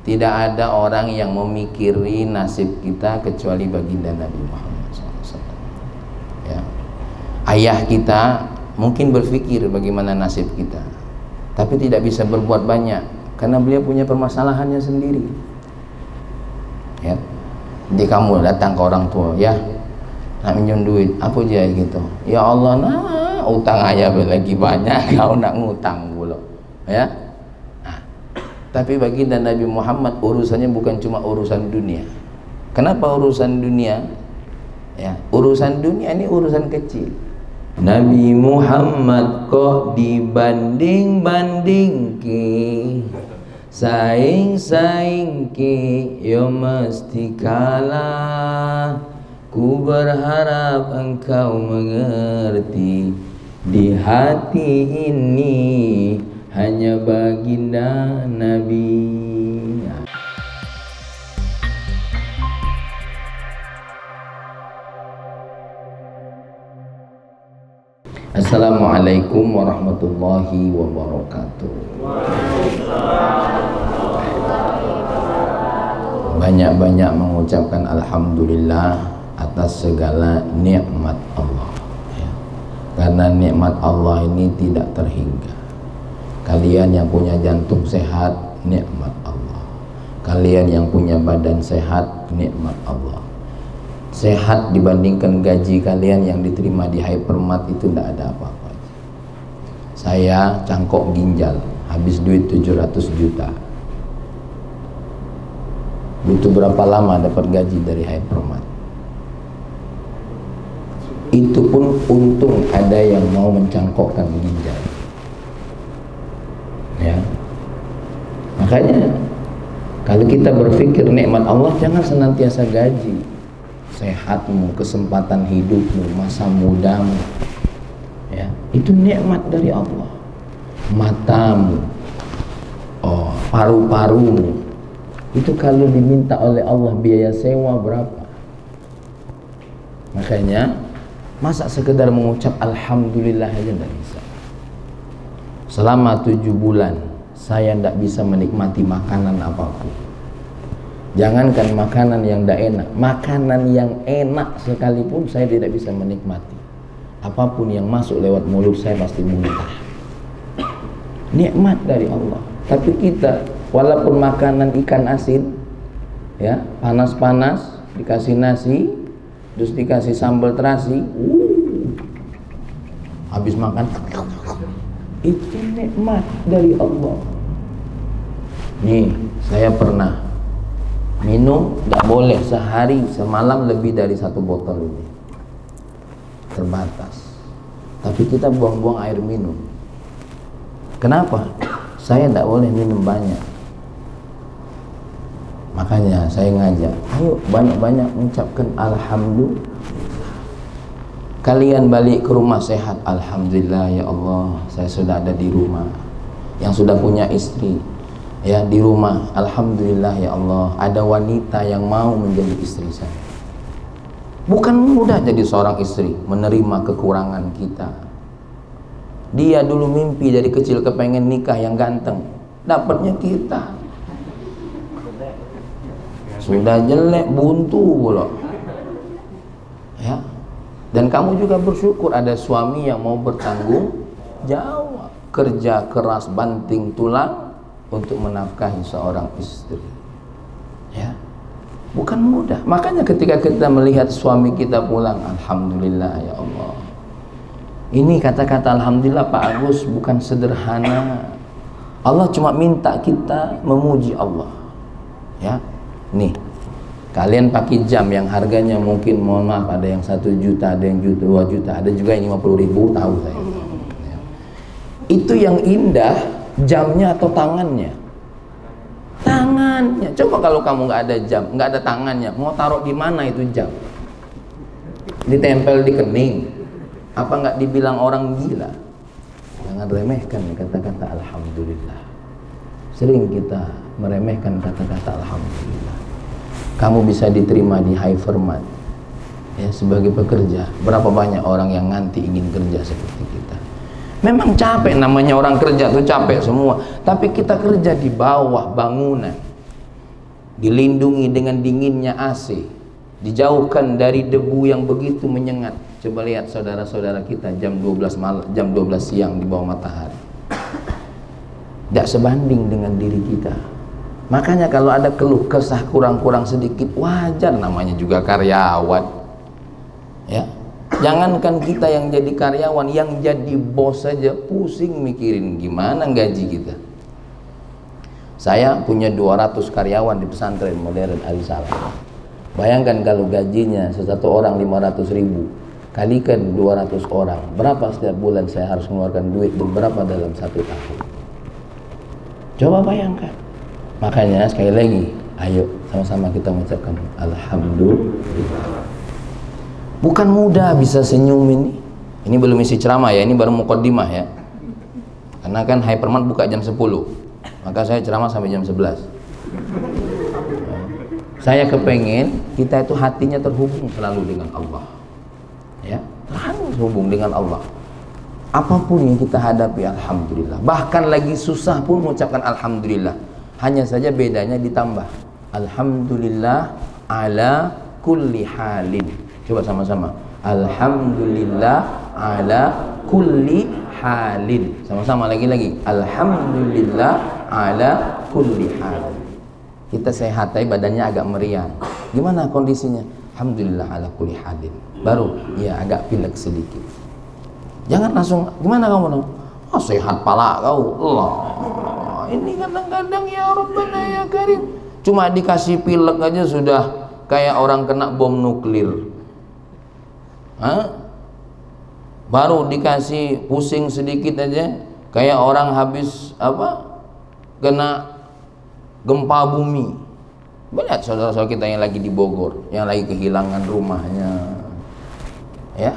Tidak ada orang yang memikiri nasib kita kecuali baginda Nabi Muhammad SAW. Ya. Ayah kita mungkin berpikir bagaimana nasib kita, tapi tidak bisa berbuat banyak karena beliau punya permasalahannya sendiri. Ya. Jadi kamu datang ke orang tua, ya, nak minjem duit, apa aja gitu. Ya Allah, nah utang ayah lagi banyak, kau nak ngutang pula. Ya. Tapi baginda Nabi Muhammad urusannya bukan cuma urusan dunia. Kenapa urusan dunia? Ya, urusan dunia ini urusan kecil. Nabi Muhammad kok dibanding-banding ki, saing-saing ki, yo mesti kalah. Ku berharap engkau mengerti, di hati ini hanya baginda Nabi. Assalamualaikum warahmatullahi wabarakatuh. Banyak-banyak mengucapkan alhamdulillah atas segala nikmat Allah, ya. Karena nikmat Allah ini tidak terhingga. Kalian yang punya jantung sehat, nikmat Allah. Kalian yang punya badan sehat, nikmat Allah. Sehat dibandingkan gaji kalian yang diterima di Hypermart itu tidak ada apa-apa. Saya cangkok ginjal, habis duit 700 juta. Butuh berapa lama dapat gaji dari Hypermart? Itu pun untung ada yang mau mencangkokkan ginjal. Ya. Makanya kalau kita berpikir nikmat Allah, jangan senantiasa gaji. Sehatmu, kesempatan hidupmu, masa mudamu, ya, itu nikmat dari Allah. Matamu, paru-parumu, itu kalau diminta oleh Allah biaya sewa berapa? Makanya masa sekedar mengucap alhamdulillah aja tidak bisa. Selama 7 bulan saya tidak bisa menikmati makanan apapun. Jangankan makanan yang tidak enak, makanan yang enak sekalipun saya tidak bisa menikmati. Apapun yang masuk lewat mulut saya pasti muntah. Nikmat dari Allah. Tapi kita walaupun makanan ikan asin, ya, panas-panas, dikasih nasi, terus dikasih sambal terasi, habis makan, itu nikmat dari Allah. Nih, saya pernah minum, gak boleh sehari semalam lebih dari 1 botol ini, terbatas. Tapi kita buang-buang air minum. Kenapa? Saya gak boleh minum banyak. Makanya saya ngajak, ayo banyak-banyak mengucapkan alhamdulillah. Kalian balik ke rumah sehat, alhamdulillah ya Allah, saya sudah ada di rumah. Yang sudah punya istri, ya, di rumah, alhamdulillah ya Allah, ada wanita yang mau menjadi istri saya. Bukan mudah jadi seorang istri, menerima kekurangan kita. Dia dulu mimpi dari kecil kepengen nikah yang ganteng, dapatnya kita. Sudah jelek, buntu pula. Ya. Dan kamu juga bersyukur ada suami yang mau bertanggung jawab, kerja keras banting tulang untuk menafkahi seorang istri. Ya. Bukan mudah. Makanya ketika kita melihat suami kita pulang, alhamdulillah ya Allah. Ini kata-kata alhamdulillah Pak Agus bukan sederhana. Allah cuma minta kita memuji Allah. Ya. Nih, kalian pakai jam yang harganya mungkin, mohon maaf, ada yang 1 juta, ada yang 2 juta, ada juga yang 50.000, tahu saya. Ya. Itu yang indah jamnya atau tangannya? Tangannya. Coba kalau kamu nggak ada jam, nggak ada tangannya, mau taruh di mana itu jam? Ditempel di kening? Apa nggak dibilang orang gila? Jangan remehkan kata-kata alhamdulillah. Sering kita meremehkan kata-kata alhamdulillah. Kamu bisa diterima di Hypermart, ya, sebagai pekerja. Berapa banyak orang yang nanti ingin kerja seperti kita. Memang capek, namanya orang kerja tuh capek semua. Tapi kita kerja di bawah bangunan, dilindungi dengan dinginnya AC, dijauhkan dari debu yang begitu menyengat. Coba lihat saudara-saudara kita jam 12 malam, jam 12 siang di bawah matahari. Tidak sebanding dengan diri kita. Makanya kalau ada keluh kesah kurang-kurang sedikit, wajar, namanya juga karyawan. Ya, jangankan kita yang jadi karyawan, yang jadi bos saja pusing mikirin gimana gaji kita. Saya punya 200 karyawan di pesantren modern Al-Salam. Bayangkan kalau gajinya satu orang 500.000, kalikan 200 orang, berapa setiap bulan saya harus mengeluarkan duit, dan berapa dalam 1 tahun? Coba bayangkan. Makanya sekali lagi, ayo sama-sama kita mengucapkan alhamdulillah. Bukan mudah bisa senyum ini. Ini belum isi ceramah ya, ini baru muqaddimah ya. Karena kan Hypermart buka jam 10. Maka saya ceramah sampai jam 11. Saya kepengen kita itu hatinya terhubung selalu dengan Allah. Ya, terhubung dengan Allah. Apapun yang kita hadapi, alhamdulillah. Bahkan lagi susah pun mengucapkan alhamdulillah. Hanya saja bedanya ditambah alhamdulillah ala kulli halin. Coba sama-sama, alhamdulillah ala kulli halin. Sama-sama lagi-lagi, alhamdulillah ala kulli halin. Kita sehat tapi badannya agak meriang. Gimana kondisinya? Alhamdulillah ala kulli halin. Baru ya agak pilek sedikit. Jangan langsung, gimana kamu? Oh, sehat pala kau. Allah, ini kadang-kadang ya Rabbana ya Karim, cuma dikasih pilek aja sudah kayak orang kena bom nuklir. Hah? Baru dikasih pusing sedikit aja kayak orang habis kena gempa bumi. Lihat saudara-saudara kita yang lagi di Bogor, yang lagi kehilangan rumahnya. Ya,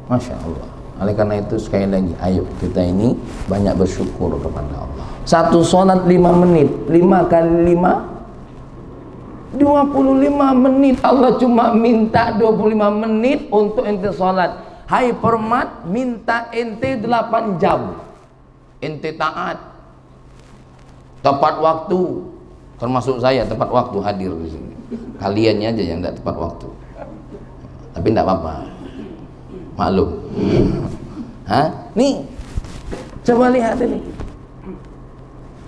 Masya Allah. Oleh karena itu sekali lagi, ayo kita ini banyak bersyukur kepada Allah. Satu sholat 5 menit, 5 kali 5 25 menit. Allah cuma minta 25 menit untuk ente sholat. Hypermart minta ente 8 jam. Ente taat, tepat waktu. Termasuk saya tepat waktu hadir di sini. Kaliannya aja yang tidak tepat waktu. Tapi tidak apa-apa, maklum. Hah? Nih, coba lihat ini.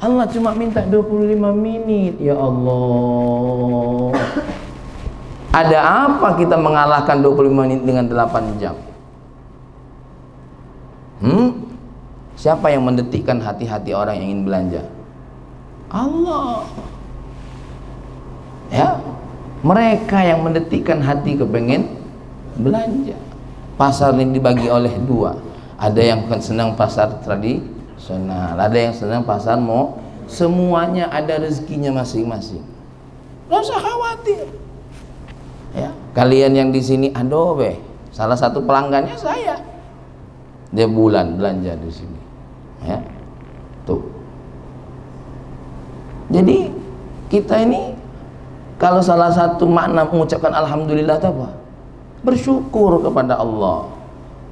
Allah cuma minta 25 menit. Ya Allah. Ada apa kita mengalahkan 25 menit dengan 8 jam? Siapa yang mendetikkan hati-hati orang yang ingin belanja? Allah. Ya, mereka yang mendetikkan hati kepengen belanja. Pasar ini dibagi oleh 2. Ada yang senang pasar tradisional, ada yang senang pasar mau. Semuanya ada rezekinya masing-masing. Nggak usah khawatir. Ya, kalian yang di sini, aduh salah satu pelanggannya saya. Dia bulan belanja di sini. Ya, tuh. Jadi kita ini kalau salah satu makna mengucapkan alhamdulillah itu apa? Bersyukur kepada Allah.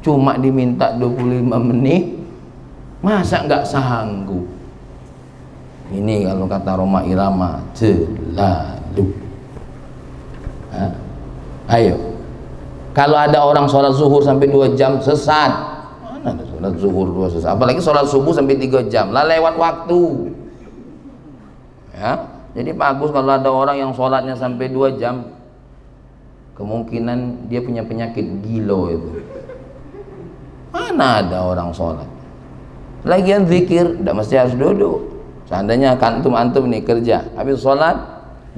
Cuma diminta 25 menit, masa nggak sanggup? Ini kalau kata Roma Irama, selalu. Ayo, kalau ada orang sholat zuhur sampai 2 jam sesat. Mana ada sholat zuhur 2 sesat? Apalagi sholat subuh sampai 3 jam, lah lewat waktu. Ya, jadi bagus kalau ada orang yang sholatnya sampai 2 jam. Kemungkinan dia punya penyakit gilo itu. Mana ada orang sholat? Lagian zikir tidak mesti harus duduk. Seandainya antum nih kerja, habis sholat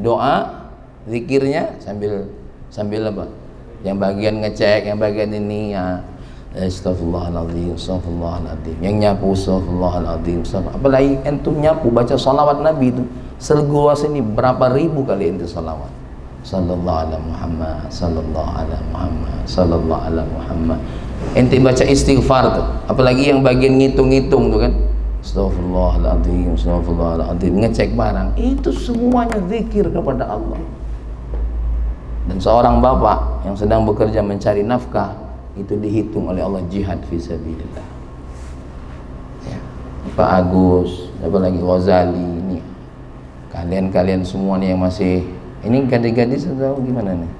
doa, zikirnya sambil apa? Yang bagian ngecek, yang bagian ini ya astagfirullahaladzim, astagfirullahaladzim. Yang nyapu astagfirullahaladzim. Apalagi antum nyapu baca sholawat Nabi itu seluas ini berapa ribu kali ente sholawat. Sallallahu ala Muhammad, sallallahu ala Muhammad, sallallahu ala Muhammad. Ente baca istighfar tuh, apalagi yang bagian ngitung-ngitung tuh kan, astagfirullahaladzim, astagfirullahaladzim, ngecek barang, itu semuanya zikir kepada Allah. Dan seorang bapak yang sedang bekerja mencari nafkah, itu dihitung oleh Allah jihad fisabilillah. Ya. Pak Agus, apalagi Ghazali ini, Kalian semua nih yang masih ini gadis-gadis atau gimana nih?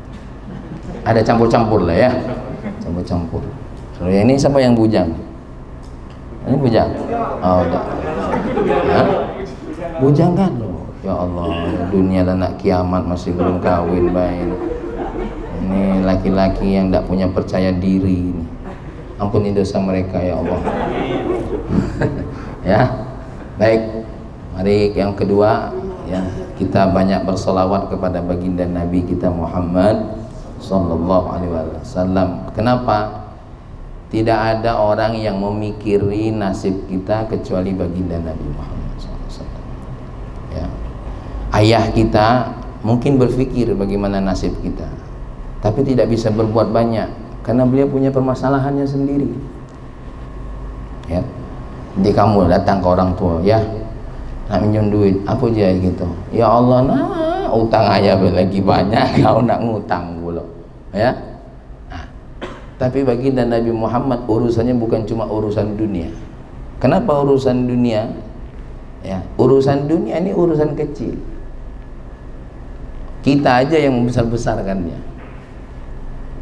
Ada campur-campur lah ya, campur-campur. So, ini siapa yang bujang? Ini bujang? Oh, udah. Hah? Bujang kan loh. Ya Allah, dunia anak kiamat masih belum kawin baik. Ini laki-laki yang tidak punya percaya diri. Ampuni dosa mereka ya Allah. Ya, baik. Mari yang kedua, ya kita banyak bersolawat kepada baginda Nabi kita Muhammad Sallallahu Alaihi Wasallam. Kenapa? Tidak ada orang yang memikiri nasib kita kecuali baginda Nabi Muhammad SAW. Ya. Ayah kita mungkin berpikir bagaimana nasib kita, tapi tidak bisa berbuat banyak karena beliau punya permasalahannya sendiri. Ya. Jadi kamu datang ke orang tua, ya nak minjem duit, apa dia gitu? Ya Allah, nah utang ayah lagi banyak, kau nak ngutang pula, ya. Nah, tapi baginda Nabi Muhammad urusannya bukan cuma urusan dunia. Kenapa urusan dunia? Ya, urusan dunia ini urusan kecil. Kita aja yang membesar-besarkannya.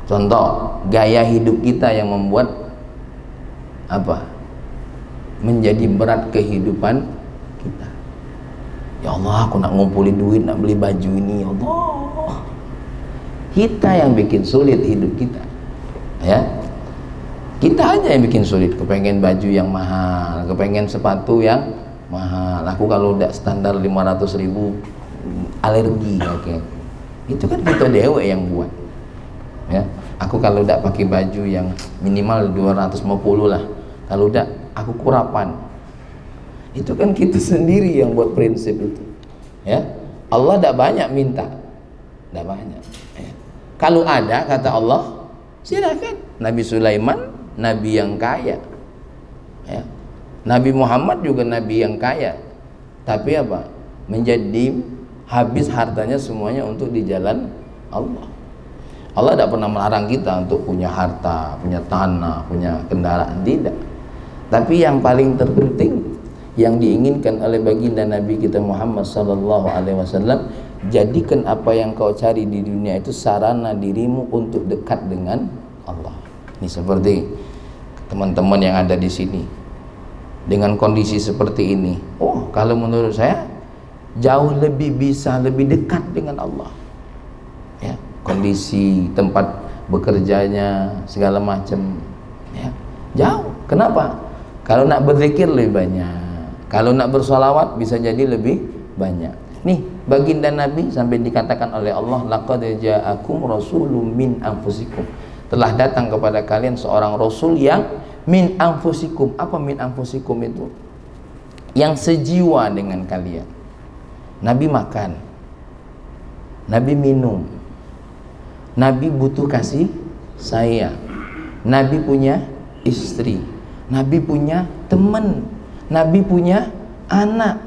Contoh, gaya hidup kita yang membuat apa? Menjadi berat kehidupan kita. Ya Allah, aku nak ngumpulin duit, nak beli baju ini, ya Allah. Kita yang bikin sulit hidup kita. Ya. Kita aja yang bikin sulit, kepengen baju yang mahal, kepengen sepatu yang mahal. Aku kalau udah standar 500.000 alergi, oke. Itu kan kita dewe yang buat. Ya. Aku kalau udah pakai baju yang minimal 250 lah. Kalau udah aku kurapan. Itu kan kita sendiri yang buat prinsip itu, ya. Allah tidak banyak minta, tidak banyak, ya. Kalau ada, kata Allah, silakan. Nabi Sulaiman nabi yang kaya, ya. Nabi Muhammad juga nabi yang kaya, tapi apa? Menjadi habis hartanya semuanya untuk di jalan Allah. Allah tidak pernah melarang kita untuk punya harta, punya tanah, punya kendaraan, tidak. Tapi yang paling terpenting yang diinginkan oleh baginda Nabi kita Muhammad Sallallahu Alaihi Wasallam, jadikan apa yang kau cari di dunia itu sarana dirimu untuk dekat dengan Allah. Ini seperti teman-teman yang ada di sini dengan kondisi seperti ini. Oh, kalau menurut saya jauh lebih bisa lebih dekat dengan Allah. Ya, kondisi tempat bekerjanya segala macam, ya jauh. Kenapa? Kalau nak berzikir lebih banyak. Kalau nak bersolawat bisa jadi lebih banyak. Nih, baginda Nabi sampai dikatakan oleh Allah, laqad ja'akum rasulun min anfusikum. Telah datang kepada kalian seorang rasul yang min anfusikum. Apa min anfusikum itu? Yang sejiwa dengan kalian. Nabi makan. Nabi minum. Nabi butuh kasih sayang. Nabi punya istri. Nabi punya teman. Nabi punya anak.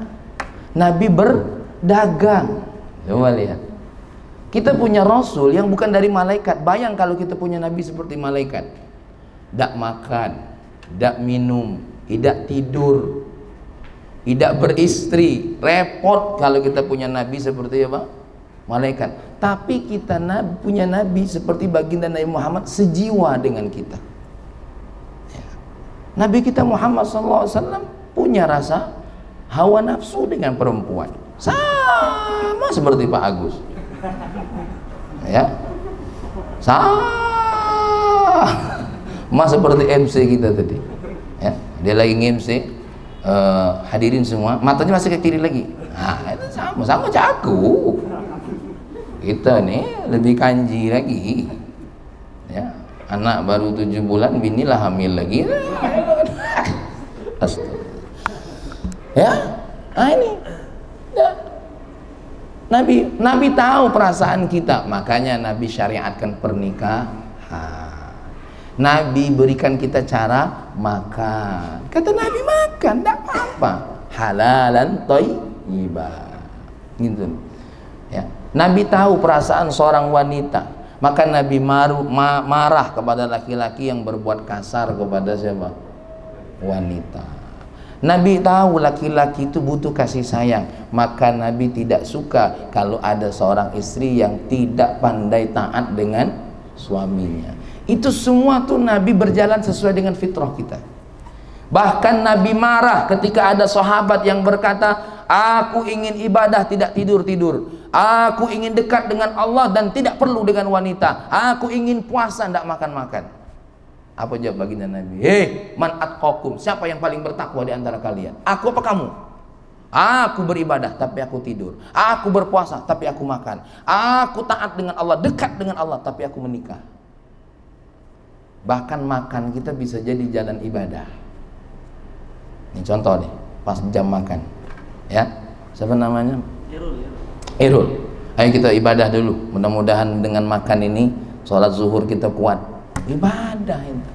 Nabi berdagang. Coba lihat. Kita punya rasul yang bukan dari malaikat. Bayang kalau kita punya nabi seperti malaikat. Tidak makan, tidak minum, tidak tidur, tidak beristri. Repot kalau kita punya nabi seperti apa? Malaikat. Tapi kita punya nabi seperti baginda Nabi Muhammad, sejiwa dengan kita. Ya. Nabi kita Muhammad SAW punya rasa hawa nafsu dengan perempuan, sama seperti Pak Agus, ya, sama seperti MC kita tadi, ya. Dia lagi MC, hadirin semua, matanya masih ke kiri lagi. Nah, itu sama jago. Kita nih lebih kanji lagi, ya. Anak baru 7 bulan, binilah hamil lagi. Astaga. Ya, nah ini ya. Nabi tahu perasaan kita, makanya Nabi syariatkan pernikahan. Nabi berikan kita cara makan. Kata Nabi, makan tidak apa-apa, halalan thayyibah, gitu. Ya. Nabi tahu perasaan seorang wanita, maka Nabi marah kepada laki-laki yang berbuat kasar kepada siapa? Wanita. Nabi tahu laki-laki itu butuh kasih sayang, maka Nabi tidak suka kalau ada seorang istri yang tidak pandai taat dengan suaminya. Itu semua tuh Nabi berjalan sesuai dengan fitrah kita. Bahkan Nabi marah ketika ada sahabat yang berkata, aku ingin ibadah tidak tidur-tidur, aku ingin dekat dengan Allah dan tidak perlu dengan wanita, aku ingin puasa tidak makan-makan. Apa jawab baginda Nabi? Hei, man atqakum, siapa yang paling bertakwa di antara kalian? Aku apa kamu? Aku beribadah tapi aku tidur, aku berpuasa tapi aku makan, aku taat dengan Allah, dekat dengan Allah tapi aku menikah. Bahkan makan kita bisa jadi jalan ibadah. Ini contoh nih, pas jam makan, ya, siapa namanya? Irul. Ayo kita ibadah dulu, mudah-mudahan dengan makan ini sholat zuhur kita kuat. Ibadah itu.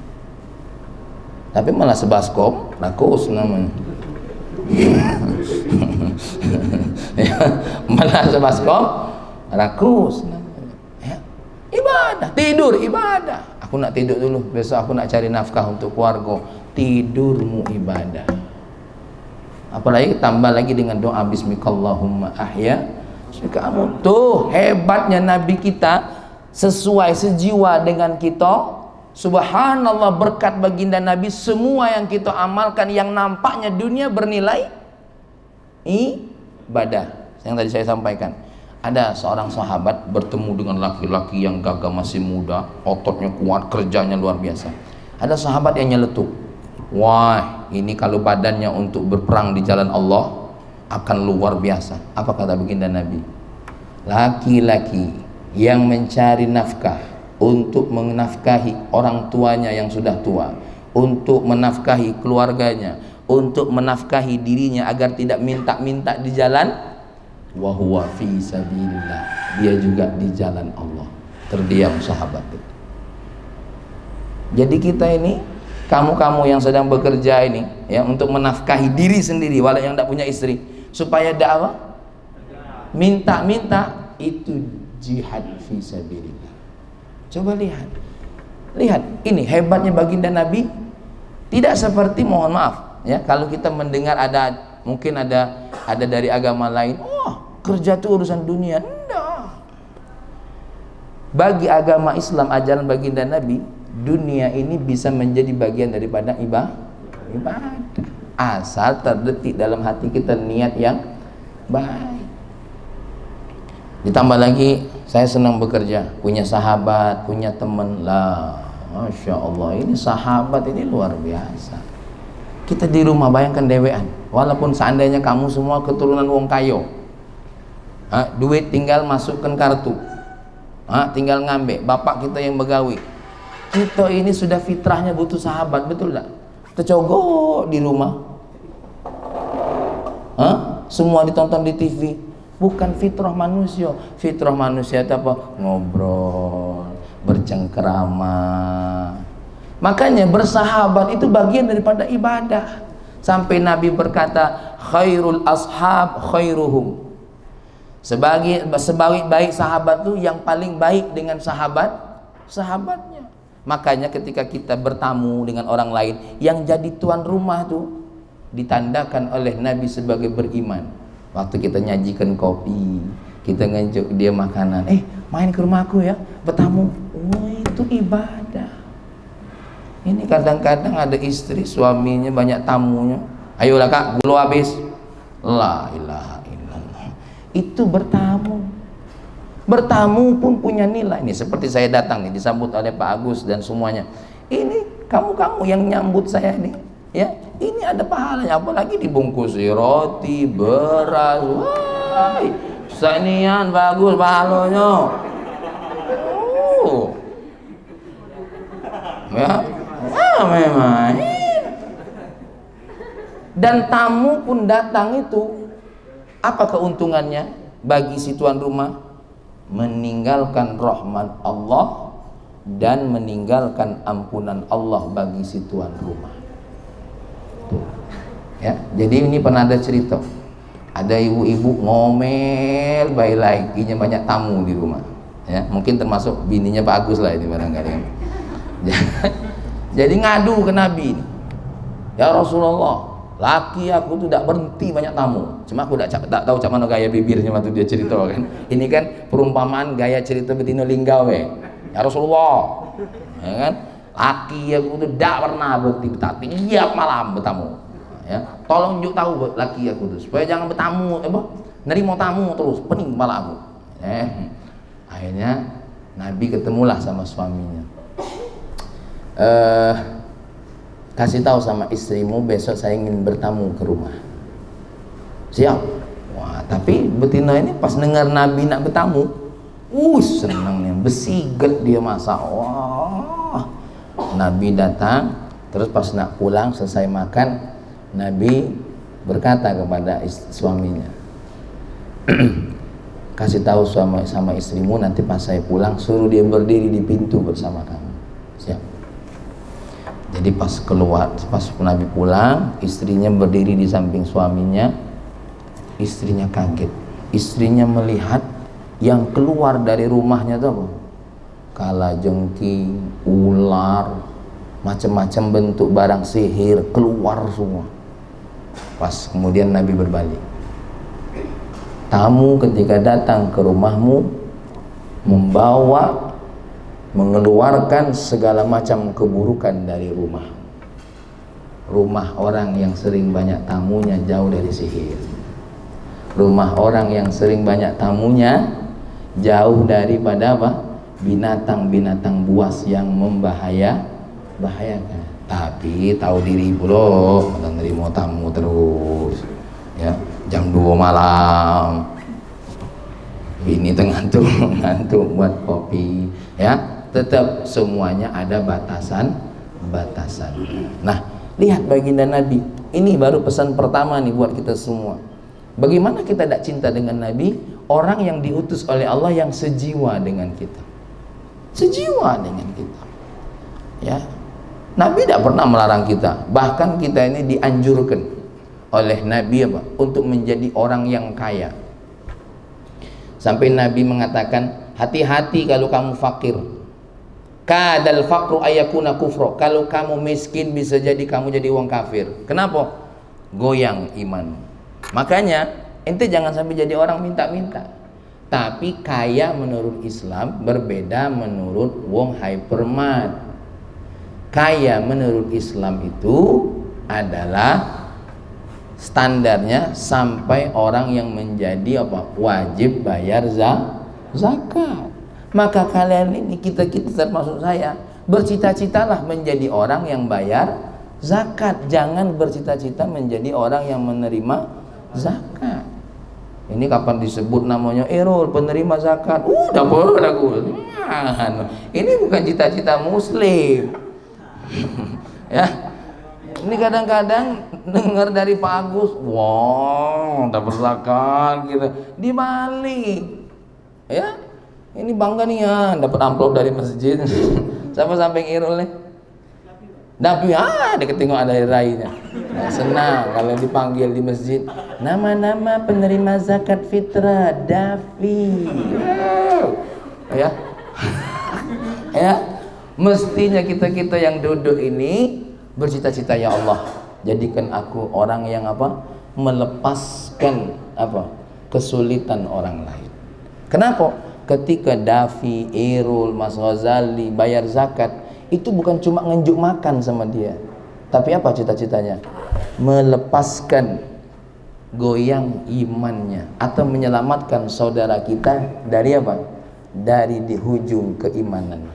Tapi malah sebaskom, rakus namanya. Ya, malah sebaskom, rakus namanya. Ya. Ibadah, tidur ibadah. Aku nak tidur dulu, besok aku nak cari nafkah untuk keluarga. Tidurmu ibadah. Apalagi tambah lagi dengan doa bismikallahumma ahya. Kamu tuh hebatnya Nabi kita, sesuai sejiwa dengan kita. Subhanallah, berkat baginda Nabi semua yang kita amalkan yang nampaknya dunia bernilai ibadah. Yang tadi saya sampaikan, ada seorang sahabat bertemu dengan laki-laki yang gagah, masih muda, ototnya kuat, kerjanya luar biasa. Ada sahabat yang nyeletuk, wah ini kalau badannya untuk berperang di jalan Allah akan luar biasa. Apa kata baginda Nabi? Laki-laki yang mencari nafkah untuk menafkahi orang tuanya yang sudah tua, untuk menafkahi keluarganya, untuk menafkahi dirinya agar tidak minta-minta di jalan, wa huwa fi sabilillah, dia juga di jalan Allah. Terdiam sahabat itu. Jadi kita ini, kamu-kamu yang sedang bekerja ini, ya, untuk menafkahi diri sendiri walau yang tidak punya istri, supaya dakwah, minta-minta, itu jihad fi sabilillah. Coba lihat ini hebatnya baginda Nabi. Tidak seperti, mohon maaf ya, kalau kita mendengar mungkin ada dari agama lain, oh kerja itu urusan dunia. Enggak. Bagi agama Islam, ajaran baginda Nabi, dunia ini bisa menjadi bagian daripada ibadah, asal terdetik dalam hati kita niat yang baik. Ditambah lagi, saya senang bekerja, punya sahabat, punya teman lah, Masya Allah, ini sahabat ini luar biasa. Kita di rumah bayangkan dewean, walaupun seandainya kamu semua keturunan wong kayo, duit tinggal masukkan kartu, tinggal ngambil, bapak kita yang begawi, kita ini sudah fitrahnya butuh sahabat, betul tak? Tercogok di rumah, semua ditonton di TV. Bukan fitrah manusia. Fitrah manusia itu apa? Ngobrol, bercengkerama. Makanya bersahabat itu bagian daripada ibadah. Sampai Nabi berkata, khairul ashab khairuhum. Sebaik-baik sahabat itu yang paling baik dengan sahabatnya. Makanya ketika kita bertamu dengan orang lain, yang jadi tuan rumah tuh ditandakan oleh Nabi sebagai beriman. Waktu kita nyajikan kopi, kita ngejuk dia makanan, main ke rumahku ya, bertamu. Oh, itu ibadah. Ini kadang-kadang ada istri, suaminya banyak tamunya, ayolah kak, gulu habis. La ilaha illallah. Itu bertamu. Bertamu pun punya nilai. Nih seperti saya datang nih, disambut oleh Pak Agus dan semuanya. Ini kamu yang nyambut saya nih, ya. Ini ada pahalanya, apalagi dibungkusi roti, beras. Wah, sanian bagus pahalanya. Ya, memang. Dan tamu pun datang itu, apa keuntungannya bagi si tuan rumah? Meninggalkan rahmat Allah dan meninggalkan ampunan Allah bagi si tuan rumah. Ya, jadi ini pernah ada cerita, ada ibu-ibu ngomel baik lakinya banyak tamu di rumah, ya mungkin termasuk bininya Pak Agus lah ini barangkali. Jadi ngadu ke Nabi, ya Rasulullah, laki aku tuh tidak berhenti banyak tamu. Cuma aku tak tahu cak mana gaya bibirnya waktu dia cerita kan. Ini kan perumpamaan gaya cerita betina linggawe. Ya Rasulullah, ya kan? Laki aku tuh tidak pernah berhenti tiap malam bertamu. Ya, tolong juk tahu buat laki aku tuh supaya jangan bertamu, nerima tamu terus, pening kepala aku. Akhirnya Nabi ketemulah sama suaminya. Kasih tahu sama istrimu besok saya ingin bertamu ke rumah. Siap. Wah, tapi betina ini pas dengar Nabi nak bertamu, senangnya besiget dia masak. Wah, Nabi datang, terus pas nak pulang selesai makan, Nabi berkata kepada suaminya, kasih tahu sama istrimu nanti pas saya pulang suruh dia berdiri di pintu bersama kamu. Siap. Jadi pas Nabi pulang, istrinya berdiri di samping suaminya. Istrinya kaget. Istrinya melihat yang keluar dari rumahnya itu apa? Kalajengking, ular, macam-macam bentuk barang sihir keluar semua. Pas kemudian Nabi berbalik. Tamu ketika datang ke rumahmu mengeluarkan segala macam keburukan dari rumah. Rumah orang yang sering banyak tamunya jauh dari sihir. Rumah orang yang sering banyak tamunya jauh daripada apa? Binatang-binatang buas yang membahayakan. Tapi tahu diri pula, menerima tamu terus. Ya, jam 2 malam. Ini ngantuk buat kopi, ya. Tetap semuanya ada batasan. Nah, lihat baginda Nabi. Ini baru pesan pertama nih buat kita semua. Bagaimana kita tidak cinta dengan Nabi? Orang yang diutus oleh Allah yang sejiwa dengan kita. Sejiwa dengan kita. Ya. Nabi tidak pernah melarang kita. Bahkan kita ini dianjurkan oleh Nabi untuk menjadi orang yang kaya. Sampai Nabi mengatakan, hati-hati kalau kamu fakir. Kadal faqru ayakuna kufro. Kalau kamu miskin bisa jadi kamu jadi orang kafir. Kenapa? Goyang iman. Makanya ente jangan sampai jadi orang minta-minta. Tapi kaya menurut Islam berbeda menurut wong hypermart. Kaya menurut Islam itu adalah standarnya sampai orang yang menjadi wajib bayar zakat. Maka kalian ini kita termasuk saya bercita-citalah menjadi orang yang bayar zakat. Jangan bercita-cita menjadi orang yang menerima zakat. Ini kapan disebut namanya Erol penerima zakat? Dapat aku. Ini bukan cita-cita muslim. Ya. Ini kadang-kadang dengar dari Pak Agus, wow, dapat zakat gitu. Dibalik. Ya. Ini bangga nih ya, dapat amplop dari masjid. Siapa samping Irul nih? Dapi, dia ketengok ada rainya. Nah, senang kalau dipanggil di masjid. Nama-nama penerima zakat fitrah Davi. Ya. Ya. Mestinya kita yang duduk ini bercita-cita, ya Allah, jadikan aku orang yang melepaskan kesulitan orang lain. Kenapa? Ketika Davi, Irul, Mas Ghazali bayar zakat, itu bukan cuma ngenjuk makan sama dia, tapi apa cita-citanya? Melepaskan goyang imannya atau menyelamatkan saudara kita dari dari dihujung keimanan.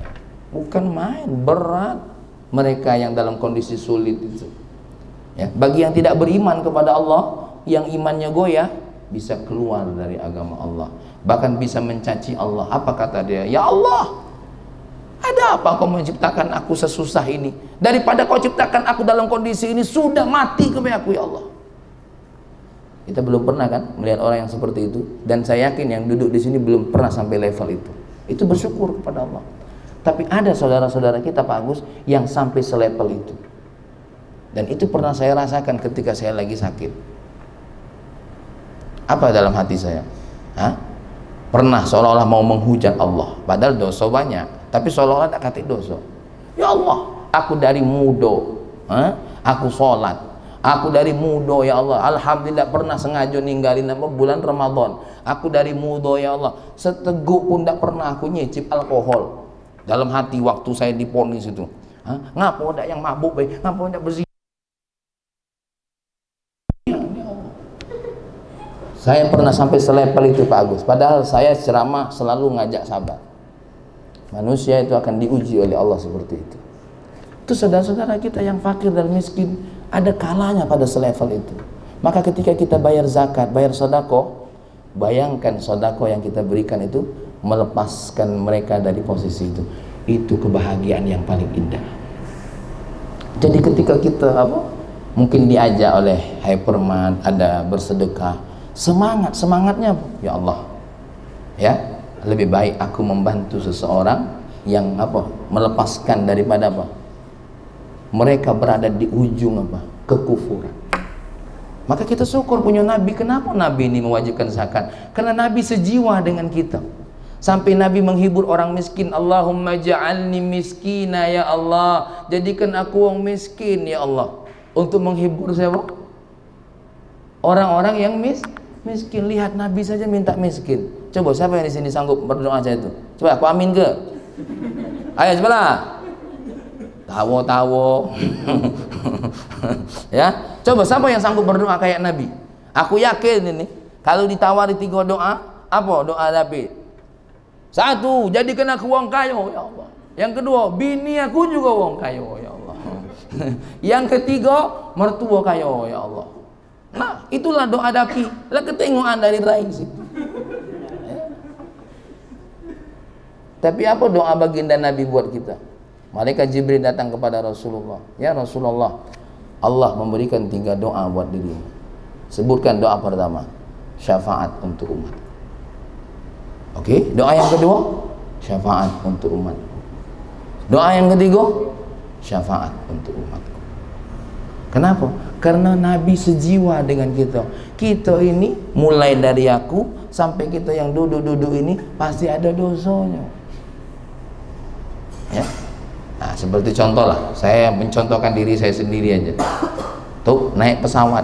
Bukan main, berat mereka yang dalam kondisi sulit itu. Ya, bagi yang tidak beriman kepada Allah, yang imannya goyah, bisa keluar dari agama Allah, bahkan bisa mencaci Allah. Apa kata dia? Ya Allah, ada apa kau menciptakan aku sesusah ini? Daripada kau ciptakan aku dalam kondisi ini, sudah mati kepada aku, ya Allah. Kita belum pernah kan melihat orang yang seperti itu, dan saya yakin yang duduk di sini belum pernah sampai level itu. Itu bersyukur kepada Allah. Tapi ada saudara-saudara kita Pak Agus yang sampai selevel itu, dan itu pernah saya rasakan ketika saya lagi sakit. Apa dalam hati saya? Pernah seolah-olah mau menghujat Allah, padahal dosa banyak, tapi seolah-olah tak kata dosa. Ya Allah, aku dari muda, aku sholat, Aku dari muda ya Allah, alhamdulillah pernah sengaja ninggalin bulan Ramadan. Aku dari muda ya Allah, seteguk pun tidak pernah aku nyicip alkohol. Dalam hati waktu saya diponis itu, ngapa ndak yang mabuk baik, ngapa ndak berzina. Saya pernah sampai selevel itu Pak Agus. Padahal saya ceramah selalu ngajak sabar. Manusia itu akan diuji oleh Allah seperti itu. Itu saudara-saudara kita yang fakir dan miskin, ada kalanya pada selevel itu. Maka ketika kita bayar zakat, bayar sedekah, bayangkan sedekah yang kita berikan itu melepaskan mereka dari posisi itu. Itu kebahagiaan yang paling indah. Jadi ketika kita mungkin diajak oleh Hypermart ada bersedekah, semangatnya ya Allah, ya lebih baik aku membantu seseorang yang melepaskan daripada mereka berada di ujung kekufuran. Maka kita syukur punya Nabi. Kenapa Nabi ini mewajibkan zakat? Karena Nabi sejiwa dengan kita. Sampai Nabi menghibur orang miskin, Allahumma ja'alni miskina ya Allah, jadikan aku orang miskin ya Allah. Untuk menghibur siapa? Orang-orang yang miskin. Lihat Nabi saja minta miskin. Coba siapa yang di sini sanggup berdoa aja itu? Coba aku amin ke? Ayo cobalah. Tawo. Ya, coba siapa yang sanggup berdoa kayak Nabi? Aku yakin ini kalau ditawari 3 doa, apa doa Nabi? 1, jadikan aku wong kayo ya Allah. Yang kedua, bini aku juga wong kayo ya Allah. Yang ketiga, mertua kayo ya Allah. Nah, itulah doa Nabi. Lah ketengokan dari raih situ. Tapi apa doa baginda Nabi buat kita? Malaikat Jibril datang kepada Rasulullah. Ya Rasulullah, Allah memberikan 3 doa buat dirimu. Sebutkan doa pertama, syafaat untuk umat. Oke, doa yang kedua, syafaat untuk umat. Doa yang ketiga, syafaat untuk umatku. Kenapa? Karena Nabi sejiwa dengan kita. Kita ini mulai dari aku sampai kita yang duduk-duduk ini pasti ada dosanya. Ya. Nah, seperti contoh lah, saya mencontohkan diri saya sendiri aja. Tuh, naik pesawat.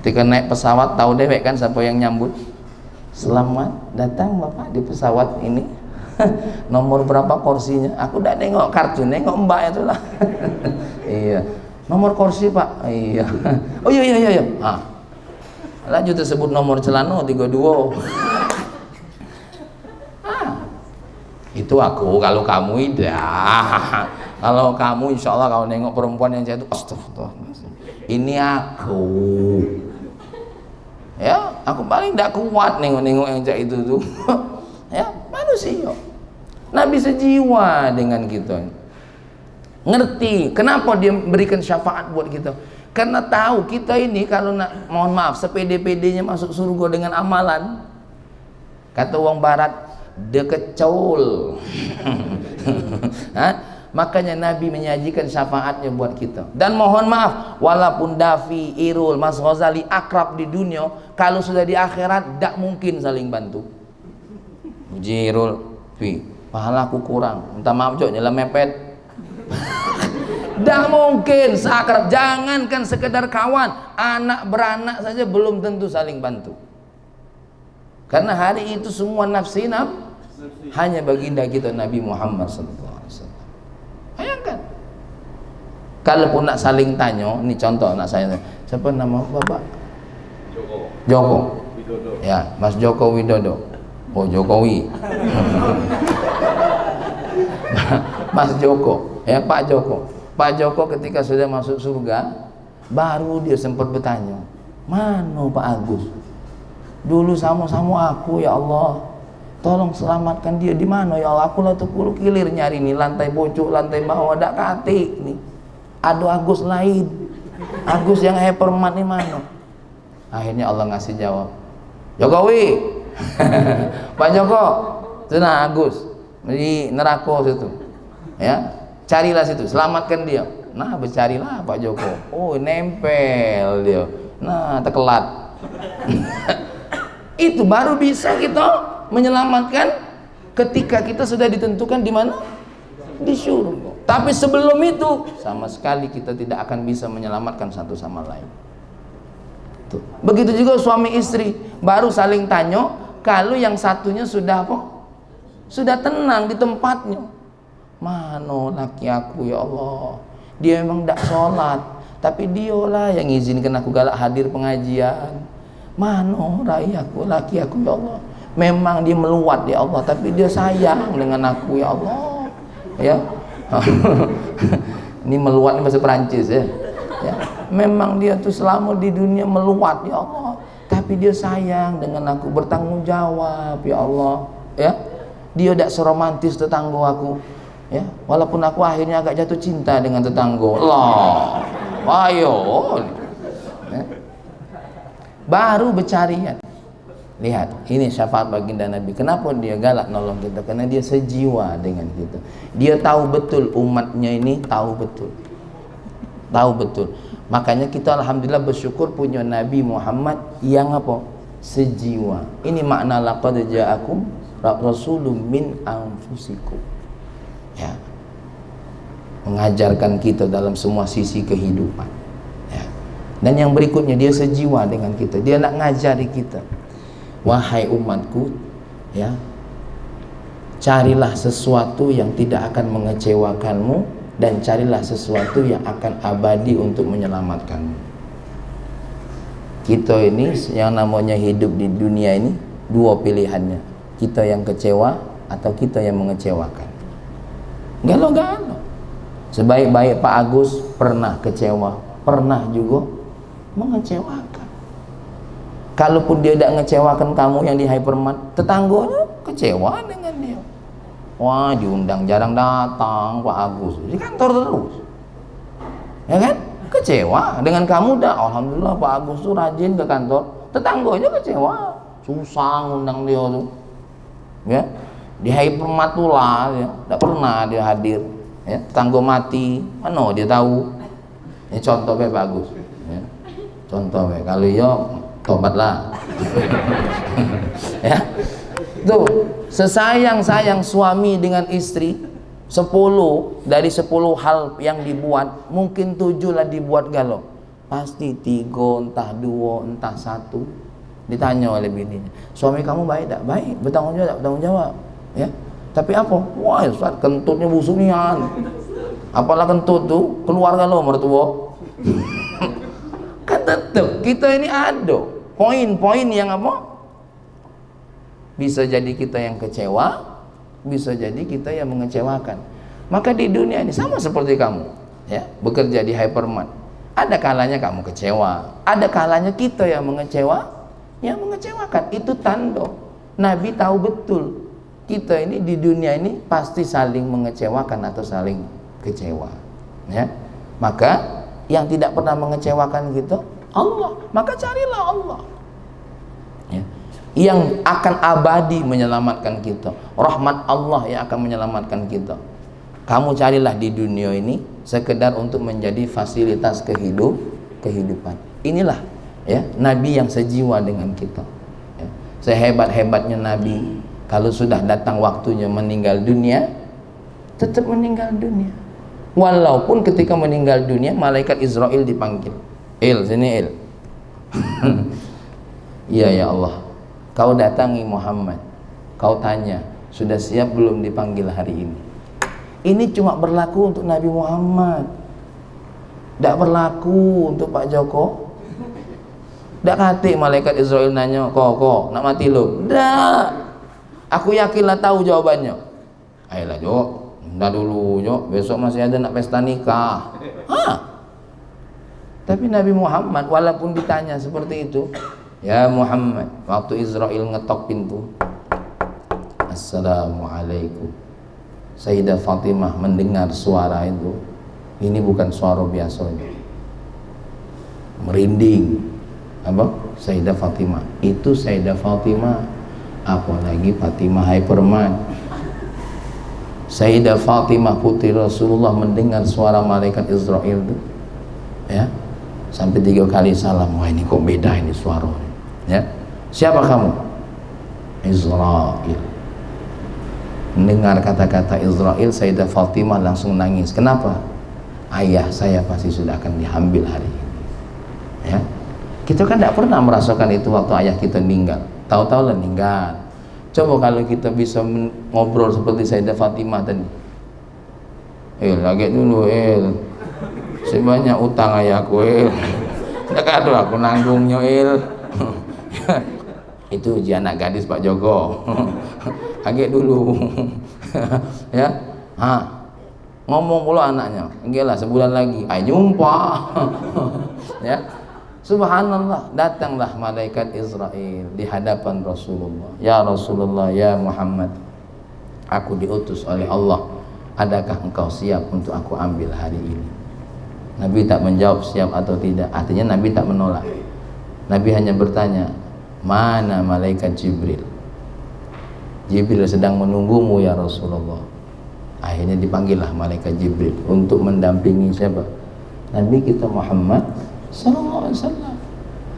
Ketika naik pesawat, tahu dewek kan siapa yang nyambut? Selamat datang Bapak di pesawat ini. Nomor berapa kursinya? Aku udah nengok kartu, nengok mbak itu lah. Iya. Nomor kursi Pak. Iya. Oh iya. Lanjut tersebut nomor celana 32. Itu aku. Kalau kamu tidak. Kalau kamu insya Allah kalau nengok perempuan yang jatuh, astagfirullah. Ini aku. Ya, aku paling tidak kuat nengok-nengok yang kayak itu tuh. Ya, manusia. Nabi sejiwa dengan kita. Ngerti kenapa dia berikan syafaat buat kita? Karena tahu kita ini kalau mohon maaf sepede-pedenya masuk surga dengan amalan. Kata orang barat, dekecol. Makanya Nabi menyajikan syafaatnya buat kita. Dan mohon maaf, walaupun Davi, Irul, Mas Ghazali akrab di dunia, kalau sudah di akhirat tidak mungkin saling bantu. Puji Irul, pahala aku kurang, minta maaf Cok, nyala mepet. Tidak mungkin seakrab. Jangankan sekedar kawan, anak beranak saja belum tentu saling bantu. Karena hari itu semua nafsi hanya baginda kita Nabi Muhammad SAW. Bayangkan. Kalaupun nak saling tanya, ini contoh nak saya, siapa nama Bapak? Joko. Widodo. Ya, Mas Joko Widodo. Oh, Jokowi. Mas Joko, ya Pak Joko. Pak Joko ketika sudah masuk surga, baru dia sempat bertanya, mana Pak Agus? Dulu sama-sama aku ya Allah. Tolong selamatkan dia, di mana ya Allah? Aku lah tuh puluh kilir nyari nih, lantai pojok, lantai bawah, ada katik nih. Ada Agus lain. Agus yang Hypermart nih mana? Akhirnya Allah ngasih jawab. Jokowi. Pak Joko, itu nah Agus di neraka situ. Ya, carilah situ, selamatkan dia. Nah, bercarilah Pak Joko. Oh, nempel dia. Nah, terkelat. Itu baru bisa kita menyelamatkan ketika kita sudah ditentukan di mana? Di surga. Tapi sebelum itu sama sekali kita tidak akan bisa menyelamatkan satu sama lain. Tuh. Begitu juga suami istri, baru saling tanya kalau yang satunya sudah apa? Sudah tenang di tempatnya. Mano laki aku ya Allah, dia memang tidak sholat, tapi dialah yang izinkan aku galak hadir pengajian. Mano rakyatku, laki aku ya Allah, memang dia meluat ya Allah, tapi dia sayang dengan aku ya Allah. Ya. Ini meluat ini bahasa Perancis ya. Ya. Memang dia tuh selama di dunia meluat ya Allah, tapi dia sayang dengan aku, bertanggung jawab ya Allah. Ya. Dia tidak seromantis tetangga aku. Ya. Walaupun aku akhirnya agak jatuh cinta dengan tetangga. Allah. Ayo. Ya. Baru bercarian. Lihat, ini syafaat baginda Nabi. Kenapa dia galak nolong kita? Karena dia sejiwa dengan kita. Dia tahu betul umatnya ini, tahu betul. Tahu betul. Makanya kita alhamdulillah bersyukur punya Nabi Muhammad yang apa? Sejiwa. Ini makna laqad ja'akum rasulun min anfusikum. Ya. Mengajarkan kita dalam semua sisi kehidupan. Ya. Dan yang berikutnya dia sejiwa dengan kita. Dia nak ngajari kita. Wahai umatku, ya, carilah sesuatu yang tidak akan mengecewakanmu dan carilah sesuatu yang akan abadi untuk menyelamatkanmu. Kita ini yang namanya hidup di dunia ini dua pilihannya, kita yang kecewa atau kita yang mengecewakan. Galau-galau. Sebaik-baik Pak Agus pernah kecewa, pernah juga mengecewakan. Kalaupun dia tidak mengecewakan kamu yang di hypermart, tetangganya kecewa dengan dia. Wah, diundang jarang datang Pak Agus, di kantor terus, ya kan? Kecewa dengan kamu dah. Alhamdulillah Pak Agus tuh rajin ke kantor, tetangganya kecewa, susah ngundang dia tuh, ya. Di hypermart tuh lah, ya, tidak pernah dia hadir. Ya, tetangga mati, mana dia tahu? Ini contoh Pak Agus, ya. Contoh kalau yo tobatlah. Ya. Tuh, sesayang-sayang suami dengan istri, 10 dari 10 hal yang dibuat, mungkin 7 lah dibuat galau. Pasti 3, entah 2, entah 1. Ditanya oleh bininya, suami kamu baik tak? Baik, bertanggung jawab, bertanggung jawab. Ya. Tapi apa? Wah, Ustaz, kentutnya busuk nian. Apalah kentut tuh, keluarga lo mertua. Kan tetap kita ini ada poin-poin yang apa? Bisa jadi kita yang kecewa, bisa jadi kita yang mengecewakan. Maka di dunia ini sama seperti kamu, ya, bekerja di hypermart. Ada kalanya kamu kecewa, ada kalanya kita yang mengecewakan. Itu tanda Nabi tahu betul kita ini di dunia ini pasti saling mengecewakan atau saling kecewa, ya. Maka yang tidak pernah mengecewakan kita Allah, maka carilah Allah, ya, yang akan abadi menyelamatkan kita. Rahmat Allah yang akan menyelamatkan kita. Kamu carilah di dunia ini sekedar untuk menjadi fasilitas kehidupan. Inilah, ya, Nabi yang sejiwa dengan kita. Ya. Sehebat-hebatnya Nabi, kalau sudah datang waktunya meninggal dunia, tetap meninggal dunia. Walaupun ketika meninggal dunia, malaikat Israel dipanggil. Sini Il. Iya ya Allah, kau datangi Muhammad, kau tanya sudah siap belum dipanggil hari ini. Ini cuma berlaku untuk Nabi Muhammad, tidak berlaku untuk Pak Joko. Tidak kata malaikat Israel nanya, kok nak mati lo? Tidak. Aku yakinlah tahu jawabannya. Ayolah Jok, dah dulu Jok, besok masih ada nak pesta nikah. Tapi Nabi Muhammad walaupun ditanya seperti itu, ya Muhammad, waktu Israel ngetok pintu, Assalamualaikum. Sayyidah Fatimah mendengar suara itu. Ini bukan suara biasanya, merinding. Apa? Sayyidah Fatimah. Itu Sayyidah Fatimah, apalagi Fatimah hypermart. Sayyidah Fatimah putri Rasulullah mendengar suara malaikat Israel itu, ya, sampai 3 kali salam. Wah, ini kok beda ini suaranya, ya. Siapa kamu? Israel. Mendengar kata-kata Israel, Sayyidah Fatimah langsung nangis. Kenapa? Ayah saya pasti sudah akan diambil hari ini. Ya, kita kan tidak pernah merasakan itu waktu ayah kita meninggal. Tahu-tahu lah meninggal. Coba kalau kita bisa ngobrol seperti Sayyidah Fatimah tadi. Lagi dulu sebanyak utang ayahku dekat aku nanggungnya itu ujian anak gadis Pak Joko. Agak dulu. Ya, ngomong pula anaknya, enggak lah sebulan lagi, jumpa. Ya, subhanallah, datanglah malaikat Israel di hadapan Rasulullah. Ya Rasulullah, ya Muhammad, aku diutus oleh Allah. Adakah engkau siap untuk aku ambil hari ini? Nabi tak menjawab siap atau tidak. Artinya Nabi tak menolak. Nabi hanya bertanya, mana malaikat Jibril? Jibril sedang menunggumu ya Rasulullah. Akhirnya dipanggillah malaikat Jibril untuk mendampingi siapa? Nabi kita Muhammad sallallahu alaihi wasallam.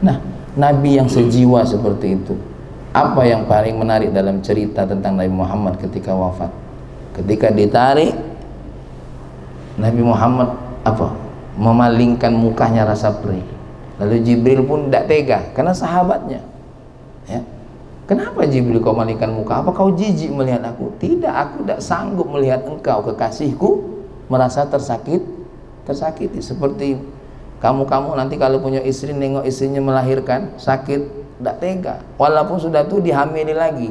Nah, Nabi yang sejiwa seperti itu, apa yang paling menarik dalam cerita tentang Nabi Muhammad ketika wafat? Ketika ditarik, Nabi Muhammad memalingkan mukanya rasa perih. Lalu Jibril pun tidak tega karena sahabatnya. Ya. Kenapa Jibril kau malingkan muka? Apa kau jijik melihat aku? Tidak, aku tidak sanggup melihat engkau kekasihku merasa tersakiti. Seperti kamu nanti kalau punya istri, nengok istrinya melahirkan sakit, tidak tega. Walaupun sudah tuh dihamili lagi.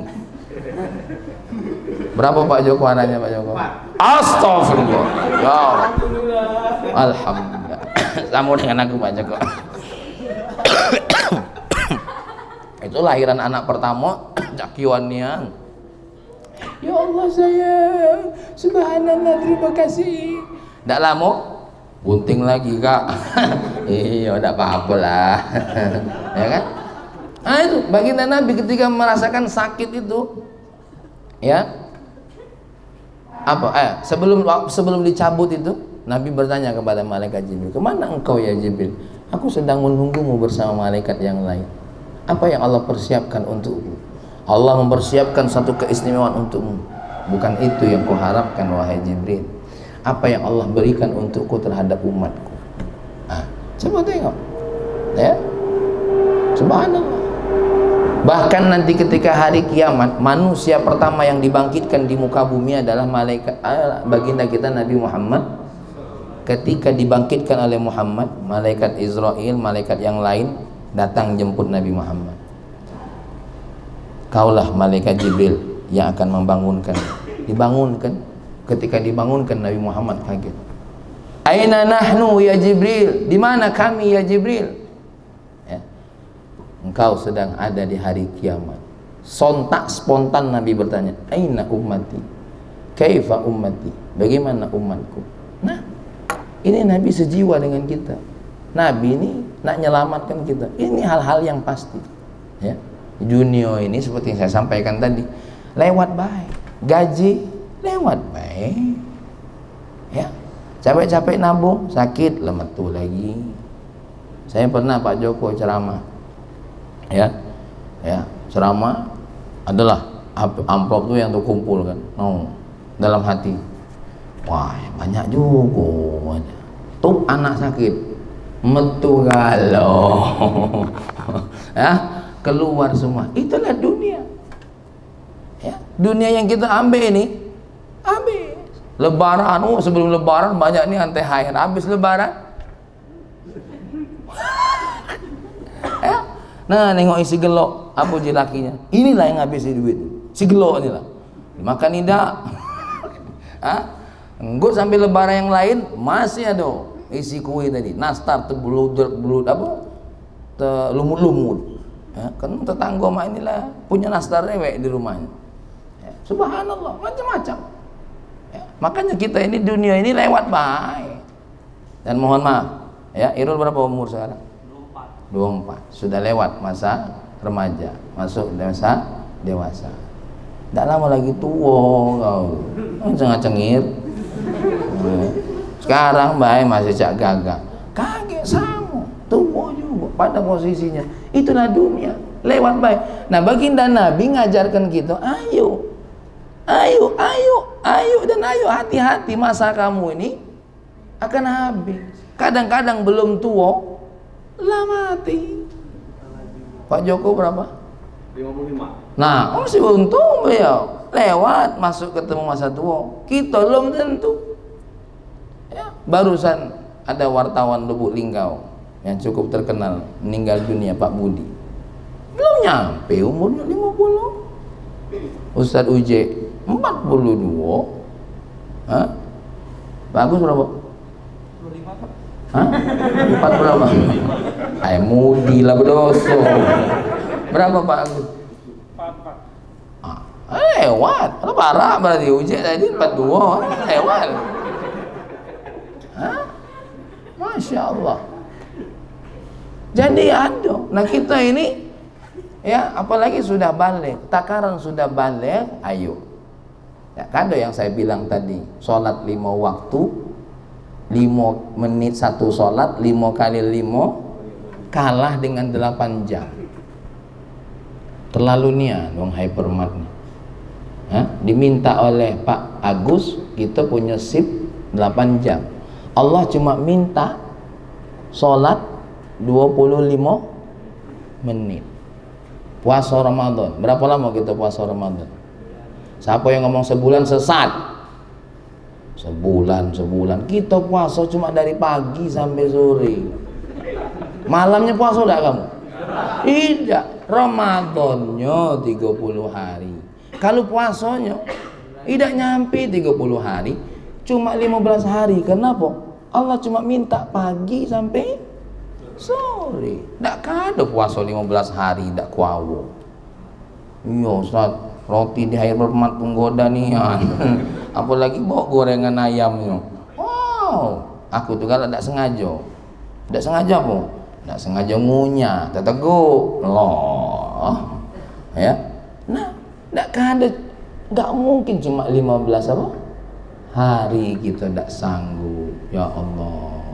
Berapa Pak Joko anaknya Pak Joko? Astagfirullah. Ya Allah. Alhamdulillah. Sama dengan aku Pak Joko. Itu lahiran anak pertama Cakiwan Niang. Ya Allah sayang, subhanallah, terima kasih. Tidak lama bunting lagi Kak. Iya, tidak apa-apa lah. Ya kan? Nah itu baginda Nabi ketika merasakan sakit itu, ya sebelum dicabut itu, Nabi bertanya kepada malaikat Jibril, kemana engkau ya Jibril? Aku sedang menunggumu bersama malaikat yang lain. Apa yang Allah persiapkan untukmu? Allah mempersiapkan satu keistimewaan untukmu. Bukan itu yang kau harapkan wahai Jibril. Apa yang Allah berikan untukku terhadap umatku? Coba tengok, ya, subhanallah. Bahkan nanti ketika hari kiamat, manusia pertama yang dibangkitkan di muka bumi adalah malaikat baginda kita Nabi Muhammad. Ketika dibangkitkan oleh Muhammad, malaikat Israel, malaikat yang lain datang jemput Nabi Muhammad. Kaulah malaikat Jibril yang akan membangunkan. Dibangunkan. Ketika dibangunkan, Nabi Muhammad kaget. Aina nahnu ya Jibril? Di mana kami ya Jibril? Ya. Engkau sedang ada di hari kiamat. Sontak spontan Nabi bertanya, aina ummati? Kaifa ummati? Bagaimana umatku? Nah, ini Nabi sejiwa dengan kita. Nabi ini nak menyelamatkan kita. Ini hal-hal yang pasti. Ya. Dunia ini seperti yang saya sampaikan tadi, lewat baik. Gaji lewat baik. Ya. Capek-capek nabung, sakit, lemetu lagi. Saya pernah Pak Joko ceramah. Ya. Ceramah adalah amplop tuh yang terkumpul kan. Dalam hati. Wah, banyak juga. Tuh anak sakit, metu galau. Ya, keluar semua. Itulah dunia. Ya, dunia yang kita ambil ini, habis. Lebaran, sebelum Lebaran banyak nih antai hair. Habis Lebaran, ya. Nah, nengok isi gelok, apa je lakinya? Inilah yang habis duit. Si gelok inilah. Makan tidak. Enggut sampai Lebaran yang lain masih ada isi kue tadi, nastar terbelut lumut-lumut. Ya, kan tetangga mak inilah punya nastar rewek di rumahnya. Ya, subhanallah, macam-macam. Ya, makanya kita ini dunia ini lewat baik. Dan mohon maaf, ya, Irul berapa umur sekarang? 24. Sudah lewat masa remaja, masuk masa dewasa. Tidak lama lagi tua kau. Cengir. Sekarang baik masih cak gagah. Kaget sama, tua juga pada posisinya. Itulah dunia, lewat baik. Nah, baginda Nabi ngajarkan kita, ayo ayo hati-hati, masa kamu ini akan habis. Kadang-kadang belum tua lah mati. Pak Joko berapa? 55. Nah, masih untung beliau lewat masuk ketemu masa tua. Kita belum tentu. Ya, barusan ada wartawan Lubuk Linggau yang cukup terkenal meninggal dunia, Pak Budi. Belum nyampe umurnya 50. Ustadz Uje 42. Hah? Pak Agus berapa? 25. Hah? 4 berapa? Ay mudi lah berdosa. Berapa Pak Agus? 44. Lewat. Parah berarti Uje tadi 42. Lewat. Hah? Masya Allah. Jadi ada. Nah kita ini ya, apalagi sudah balik, takaran sudah balik, ayo. Ya, kado yang saya bilang tadi, sholat 5 waktu, 5 menit satu sholat, 5 kali 5 kalah dengan 8 jam. Terlalu niat dong hypermat nih. Diminta oleh Pak Agus, kita punya sip 8 jam. Allah cuma minta sholat 25 menit. Puasa Ramadan, berapa lama kita puasa Ramadan? Siapa yang ngomong sebulan sesat? Sebulan. Kita puasa cuma dari pagi sampai sore. Malamnya puasa udah kamu? Tidak. Ramadannya 30 hari. Kalau puasanya tidak nyampe 30 hari, cuma 15 hari. Kenapa? Allah cuma minta pagi sampai sore. Tak ada puasa 15 hari tak kuawo. Iya Ustaz, roti di air bermat penggoda nih. Apalagi bawa gorengan ayamnya. Wow, aku tuh kalau tak sengaja. Tak sengaja apa? Tak sengaja ngunyah, tak teguk. Loh. Ya. Nah, tak ada, enggak mungkin cuma 15 apa? Hari kita tak sanggup. Ya Allah.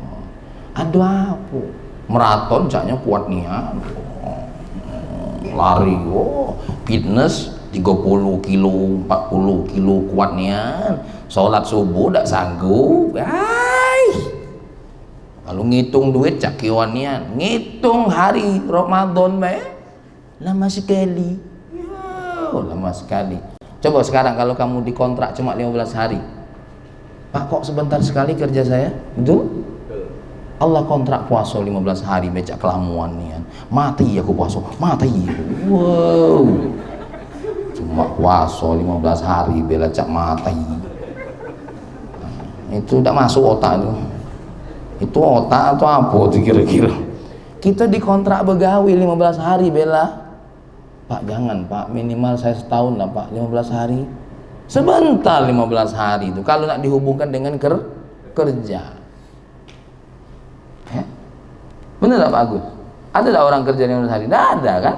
Ada apa? Maraton caknya kuat nian, lari, fitness 30 kilo, 40 kilo kuat nian, sholat subuh tak sanggup. Kalau ngitung duit cak kiwan nian, ngitung hari Ramadan lama sekali. Lama sekali. Coba sekarang kalau kamu dikontrak cuma 15 hari, Pak kok sebentar sekali kerja saya, betul? Allah kontrak puasa 15 hari becak kelamuan nih kan. Mati aku puasa, mati. Wow. Cuma puasa 15 hari bela cak mati. Itu udah masuk otak itu. Itu otak atau apa tuh kira-kira? Kita dikontrak begawi 15 hari bela. Pak jangan Pak, minimal saya setahun lah Pak, 15 hari. Sebentar 15 hari itu kalau nak dihubungkan dengan kerja. Bener tak Pak Agus? Ada tak orang kerja 15 hari? Tidak ada kan?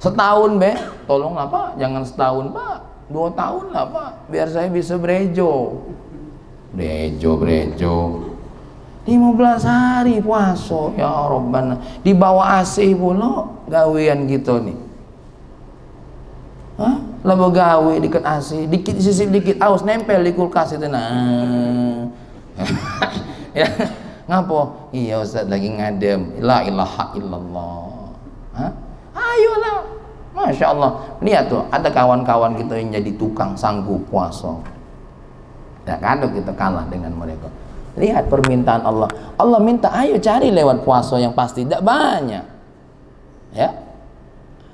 Setahun tolong lah Pak, jangan setahun Pak, 2 tahun lah Pak, biar saya bisa brejo 15 hari puasa. Ya Rabbana, di bawah AC pula gawean gitu nih. Lah gawe dikit AC, dikit sisip dikit aus nempel di kulkas itu nah. Ya. Ngapa? Iya Ustaz lagi ngadem. La ilaha illallah. Ayolah. Masya Allah. Lihat tuh, ada kawan-kawan kita yang jadi tukang sanggup puasa. Tak ada kita kalah dengan mereka. Lihat permintaan Allah. Allah minta ayo cari lewat puasa yang pasti tidak banyak. Ya.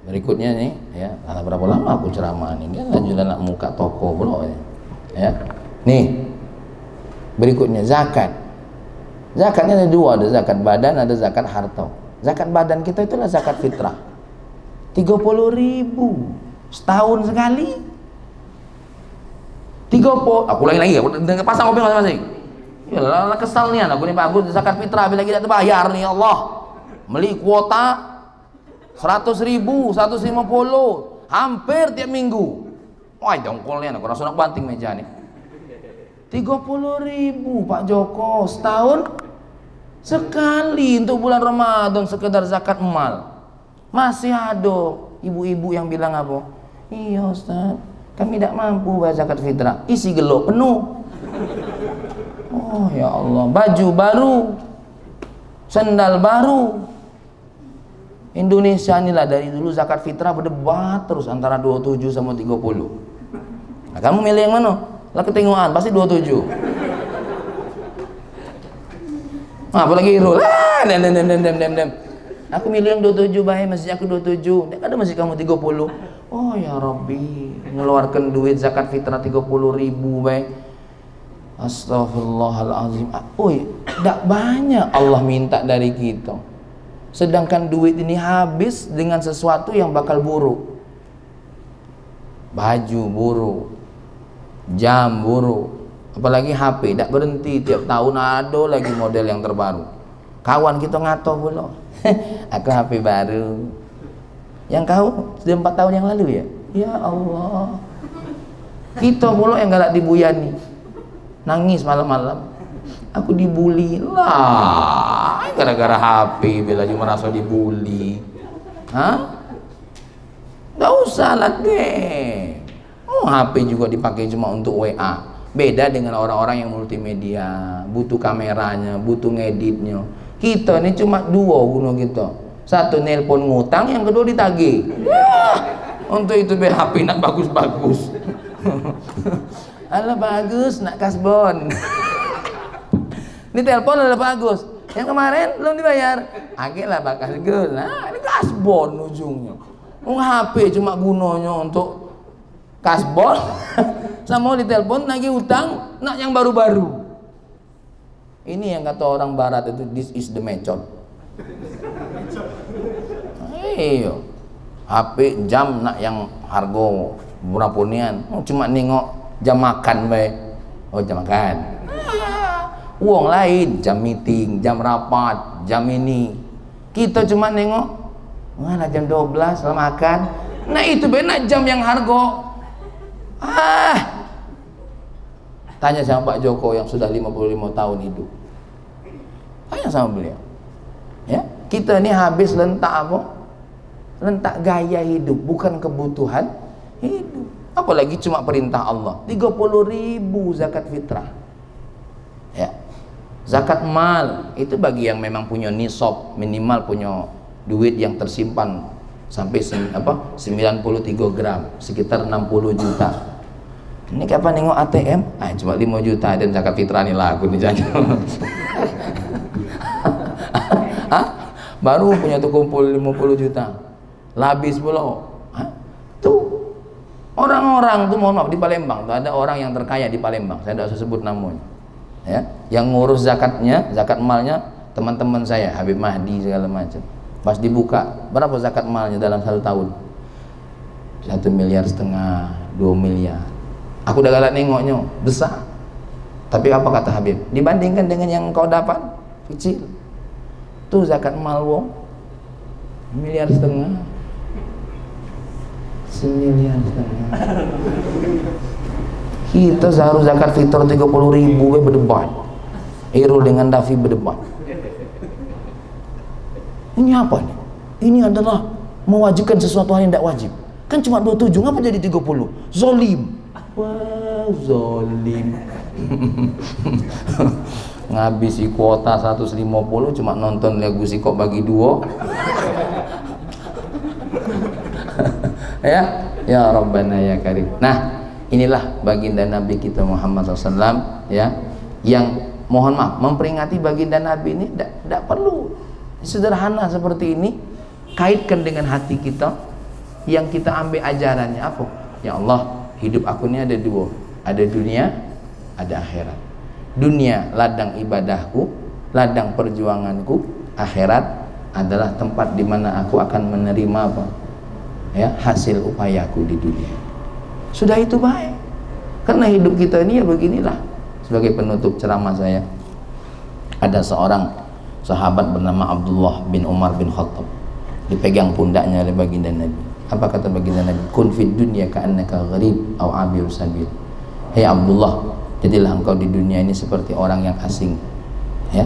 Berikutnya nih, ya. Berapa lama aku ceramah ini? Kan lanjut nak muka toko bro. Ya. Nih. Berikutnya zakat. Zakatnya ada 2, ada zakat badan, ada zakat harta. Zakat badan kita itulah zakat fitrah. 30.000 setahun sekali. 30. Aku lagi aku pasang kopi masing-masing. Ya lah kesal nih aku nih Pak Agus zakat fitrah bila kita terbayar nih Allah. Beli kuota 100.000, 150 hampir tiap minggu. Wah jongkolnya aku rasa nak banting meja nih. 30.000 Pak Joko setahun sekali untuk bulan Ramadan sekedar zakat mal. Masih ada ibu-ibu yang bilang apa? Iya Ustaz, Kami tidak mampu bayar zakat fitrah. Isi gelok penuh. Oh ya Allah, baju baru, sandal baru. Indonesia inilah dari dulu zakat fitrah berdebat terus antara 27 sama 30. Nah, kamu milih yang mana? Lah ketengokan pasti 27. Nah, apalagi Irul. Dem. Aku milih yang 27 baik, masjid aku 27. Ada masjid kamu 30. Oh ya Rabbi, mengeluarkan duit zakat fitrah 30.000 baik. Astaghfirullahalazim. Oh, tidak banyak Allah minta dari kita. Sedangkan duit ini habis dengan sesuatu yang bakal buruk. Baju buruk, jam buruk, apalagi HP tidak berhenti, tiap tahun ada lagi model yang terbaru. Kawan kita ngato pula. Aku HP baru. Yang kau sudah 4 tahun yang lalu ya? Ya Allah. Kita pula yang galak dibuyani. Nangis malam-malam. Aku dibully lah. Gara-gara HP bila cuma merasa dibully. Hah? Nggak usah lah deh. Oh, HP juga dipakai cuma untuk WA. Beda dengan orang-orang yang multimedia, butuh kameranya, butuh ngeditnya. Kita ini cuma 2 guna kita. Satu nelpon ngutang, yang kedua ditagih. Untuk itu HP nak bagus-bagus. Alah bagus, nak kasbon. Ini telepon alah bagus. Yang kemarin belum dibayar. Akhirnya bakal gel. Nah, ini kasbon ujungnya. HP cuma gunanya untuk kasbon. Sama ditelepon lagi utang, nak yang baru-baru. Ini yang kata orang barat itu, this is the method. Iyo, HP jam nak yang harga berapa nian? Oh, cuma nengok jam makan baik. Oh, jam makan. Uang lain, jam meeting, jam rapat, jam ini. Kita cuma nengok, mana jam 12 lah makan. Nah itu benar jam yang harga. Tanya sama Pak Joko yang sudah 55 tahun hidup. Tanya sama beliau. Ya, kita ini habis lentak apa? Lentak gaya hidup, bukan kebutuhan hidup. Apalagi cuma perintah Allah. 30.000 zakat fitrah. Ya. Zakat mal itu bagi yang memang punya nisab, minimal punya duit yang tersimpan sampai 93 gram, sekitar 60 juta. Ini kapan nengok ATM? Cuma 5 juta dan zakat fitrah nih lagu nih jangan. Baru punya tuh kumpul 50 juta. Labis pula. Tuh orang-orang tuh, mohon maaf, di Palembang tuh ada orang yang terkaya di Palembang, saya tidak usah sebut namanya ya, yang ngurus zakatnya, zakat malnya teman-teman saya, Habib Mahdi segala macam. Pas dibuka, berapa zakat malnya dalam 1 tahun? 1,5 miliar, 2 miliar. Aku udah galak nengoknya, besar. Tapi apa kata Habib? Dibandingkan dengan yang kau dapat, kecil. Tuh zakat mal wong 1,5 miliar. 1,5 miliar. Kita seharusnya zakat fitrah 30.000 berdebat. Irul dengan Davi berdebat. Ini apa nih? Ini adalah mewajibkan sesuatu hal yang tidak wajib. Kan cuma 27, ngapa jadi 30? Zolim. Wah, zolim. Ngabisi kuota 150 cuma nonton lagu si kok bagi 2. Ya Rabbana ya Karim. Nah, inilah baginda Nabi kita Muhammad SAW ya, yang mohon maaf memperingati baginda Nabi ini tidak perlu sederhana seperti ini. Kaitkan dengan hati kita, yang kita ambil ajarannya apa? Ya Allah, hidup aku ini ada 2, ada dunia, ada akhirat. Dunia ladang ibadahku, ladang perjuanganku. Akhirat adalah tempat di mana aku akan menerima apa? Ya, hasil upayaku di dunia. Sudah itu baik. Karena hidup kita ini ya beginilah. Sebagai penutup ceramah saya, ada seorang sahabat bernama Abdullah bin Umar bin Khattab, dipegang pundaknya oleh baginda Nabi. Apa kata baginda Nabi? Kun fid dunya ka'annaka gharib aw abir sabil. Hei Abdullah, jadilah engkau di dunia ini seperti orang yang asing, ya,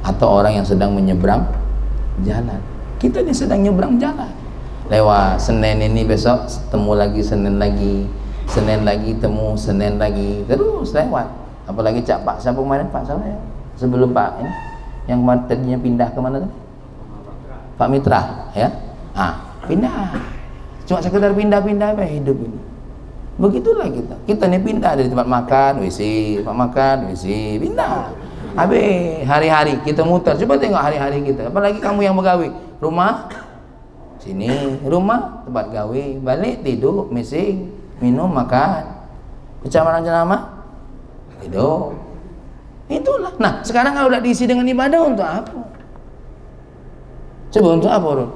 atau orang yang sedang menyeberang jalan. Kita ini sedang nyeberang jalan. Lewat Senin ini, besok ketemu lagi Senin lagi, Senin lagi temu, Senin lagi, terus lewat. Apalagi Cak Pak, siapa kemarin Pak siapa ya? Sebelum Pak ini, yang tadinya pindah ke mana tuh? Pak Mitra, ya? Pindah. Cuma sekedar pindah-pindah hidup ini. Begitulah kita. Kita nih pindah dari tempat makan, WC, tempat makan, WC, pindah. Habis hari-hari kita muter. Coba tengok hari-hari kita. Apalagi kamu yang begawe, rumah sini, rumah tempat gawe, balik tidur, meeting, minum, makan. Kecamaran ceramah, tidur. Itulah. Nah, sekarang kalau udah diisi dengan ibadah untuk apa? Coba untuk apa, Ron?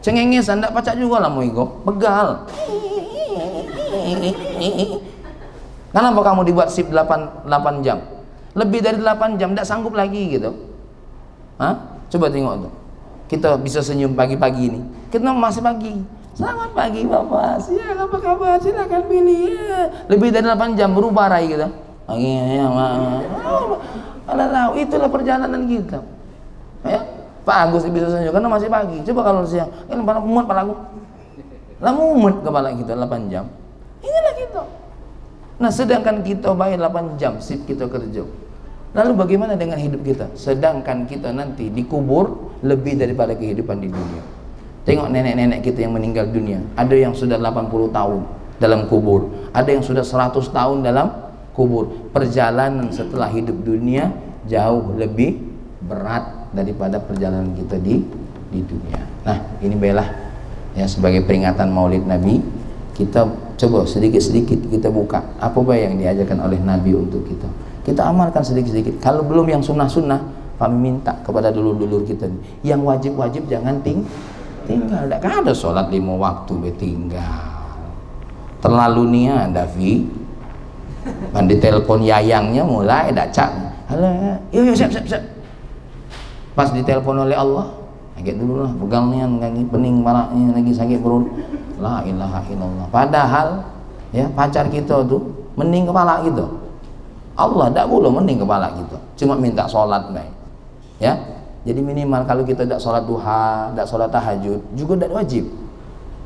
Cengengesan, tak pacak juga lah mau ego. Begal. Kenapa kamu dibuat shift 8 jam? Lebih dari 8 jam, tak sanggup lagi gitu. Coba tengok tuh. Kita bisa senyum pagi-pagi ini. Kita masih pagi. Selamat pagi Bapak. Siang apa kabar? Silakan pilih. Lebih dari 8 jam berubah rai gitu. Anda tahu itulah perjalanan kita. Ya? Pak Agus bisa senyum karena masih pagi. Coba kalau siang, ini mumet kepala aku. Lah mumet kepala kita 8 jam. Inilah kita. Nah, sedangkan kita bayar 8 jam shift kita kerja. Lalu bagaimana dengan hidup kita? Sedangkan kita nanti dikubur lebih daripada kehidupan di dunia. Tengok nenek-nenek kita yang meninggal dunia. Ada yang sudah 80 tahun dalam kubur. Ada yang sudah 100 tahun dalam kubur. Perjalanan setelah hidup dunia jauh lebih berat daripada perjalanan kita di dunia. Nah, ini baiklah ya sebagai peringatan Maulid Nabi, kita coba sedikit-sedikit kita buka apa yang diajarkan oleh Nabi untuk kita. Kita amalkan sedikit-sedikit. Kalau belum yang sunnah-sunnah, kami minta kepada dulur-dulur kita yang wajib-wajib jangan tinggal. Tak ada sholat 5 waktu tinggal. Terlalu nia Davi. Mandi telepon yayangnya mulai dacak. Halo, yuk siap. Pas ditelepon oleh Allah, sakit dulu lah, pegang nian kaki pening kepalanya lagi sakit perut. La ilaha illallah. Padahal ya pacar kita tuh mending kepala gitu. Allah tak boleh mending kepala kita. Cuma minta sholat baik. Ya. Jadi minimal kalau kita tak sholat duha, tak sholat tahajud, juga tak wajib.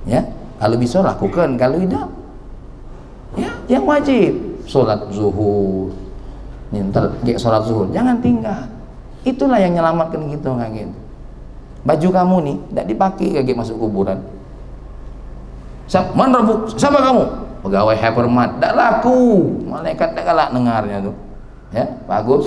Ya. Kalau bisa lakukan, kalau tidak ya yang wajib sholat zuhur. Ntar kayak sholat zuhur, jangan tinggal. Itulah yang menyelamatkan kita kayak gitu. Baju kamu nih tak dipakai kayak masuk kuburan. Siapa kamu? Pegawai hypermart, tak laku. Malaikat tak galak dengarnya tuh. Ya, bagus.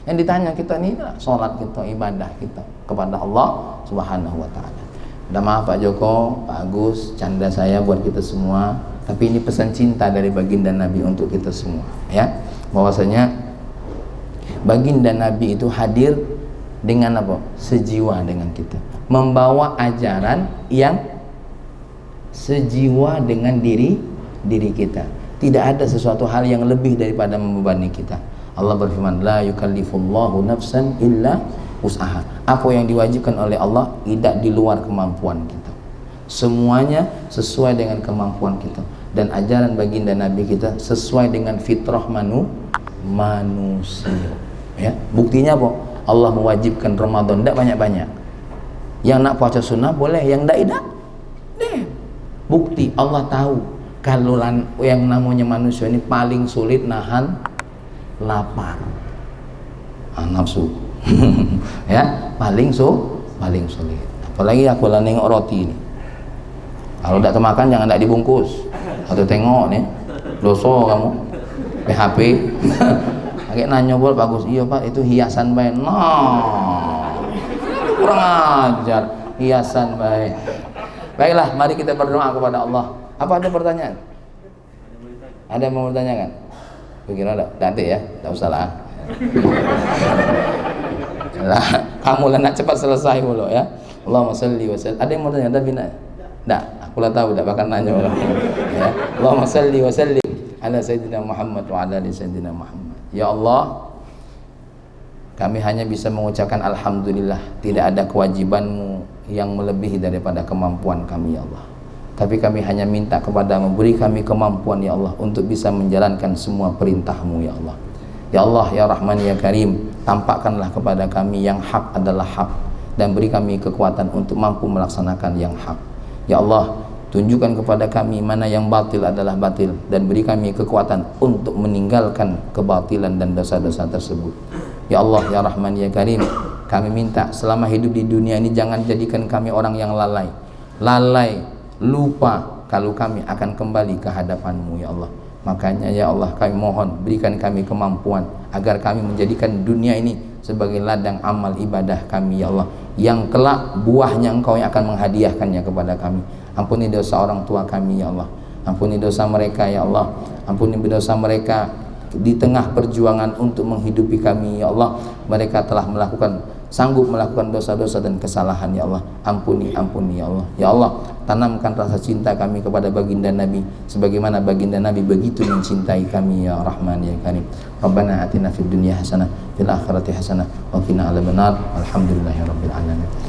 Yang ditanya kita nih sholat kita, ibadah kita kepada Allah Subhanahu wa taala. Udah maaf Pak Joko, Pak Agus, canda saya buat kita semua, tapi ini pesan cinta dari baginda Nabi untuk kita semua, ya. Bahwasanya baginda Nabi itu hadir dengan apa? Sejiwa dengan kita. Membawa ajaran yang sejiwa dengan diri kita. Tidak ada sesuatu hal yang lebih daripada membebani kita. Allah berfirman, la yukallifullahu nafsan illa wus'aha. Apa yang diwajibkan oleh Allah tidak di luar kemampuan kita. Semuanya sesuai dengan kemampuan kita. Dan ajaran baginda Nabi kita sesuai dengan fitrah manusia. Ya, buktinya apa? Allah mewajibkan Ramadan tidak banyak-banyak. Yang nak puasa sunnah boleh, yang tidak. Bukti Allah tahu kalau yang namanya manusia ini paling sulit nahan lapar, nafsu. Ya, paling sulit. Apalagi aku lah nengok roti ini. Kalau tidak termakan jangan tak dibungkus. Atau tengok nih, dosa kamu. PHP. Agak nanya bol bagus. Iya Pak, itu hiasan baik. Nah, kurang ajar. Hiasan baik. Baiklah, mari kita berdoa kepada Allah. Apa ada pertanyaan? Ada yang mau bertanyakan? Begini ada, nanti ya, tak usah lah. Kamu lah nak cepat selesai dulu ya. Allahumma salli wa sallim. Ada yang mau tanya? Ada bina? Tak, aku lah tahu, tak bakal nanya orang. Ya. Allahumma salli wa sallim ala sayyidina Muhammad wa ala ali sayyidina Muhammad. Ya Allah, kami hanya bisa mengucapkan alhamdulillah. Tidak ada kewajibanmu yang melebihi daripada kemampuan kami ya Allah. Tapi kami hanya minta kepada-Mu, beri kami kemampuan ya Allah untuk bisa menjalankan semua perintah-Mu ya Allah. Ya Allah, ya Rahman, ya Karim, tampakkanlah kepada kami yang hak adalah hak dan beri kami kekuatan untuk mampu melaksanakan yang hak. Ya Allah, tunjukkan kepada kami mana yang batil adalah batil, dan beri kami kekuatan untuk meninggalkan kebatilan dan dosa-dosa tersebut. Ya Allah, ya Rahman, ya Karim, kami minta selama hidup di dunia ini jangan jadikan kami orang yang lalai, lupa kalau kami akan kembali ke hadapan-Mu ya Allah. Makanya ya Allah, kami mohon berikan kami kemampuan agar kami menjadikan dunia ini sebagai ladang amal ibadah kami ya Allah, yang kelak buahnya Engkau yang akan menghadiahkannya kepada kami. Ampuni dosa orang tua kami ya Allah, ampuni dosa mereka ya Allah, ampuni dosa mereka di tengah perjuangan untuk menghidupi kami ya Allah. Mereka telah sanggup melakukan dosa-dosa dan kesalahan ya Allah. Ampuni ya Allah. Ya Allah, tanamkan rasa cinta kami kepada baginda Nabi sebagaimana baginda Nabi begitu mencintai kami ya Rahman ya Karim. Rabbana atina fid dunya hasanah fil akhirati hasanah wa qina adzabannar. Alhamdulillahirabbil alamin.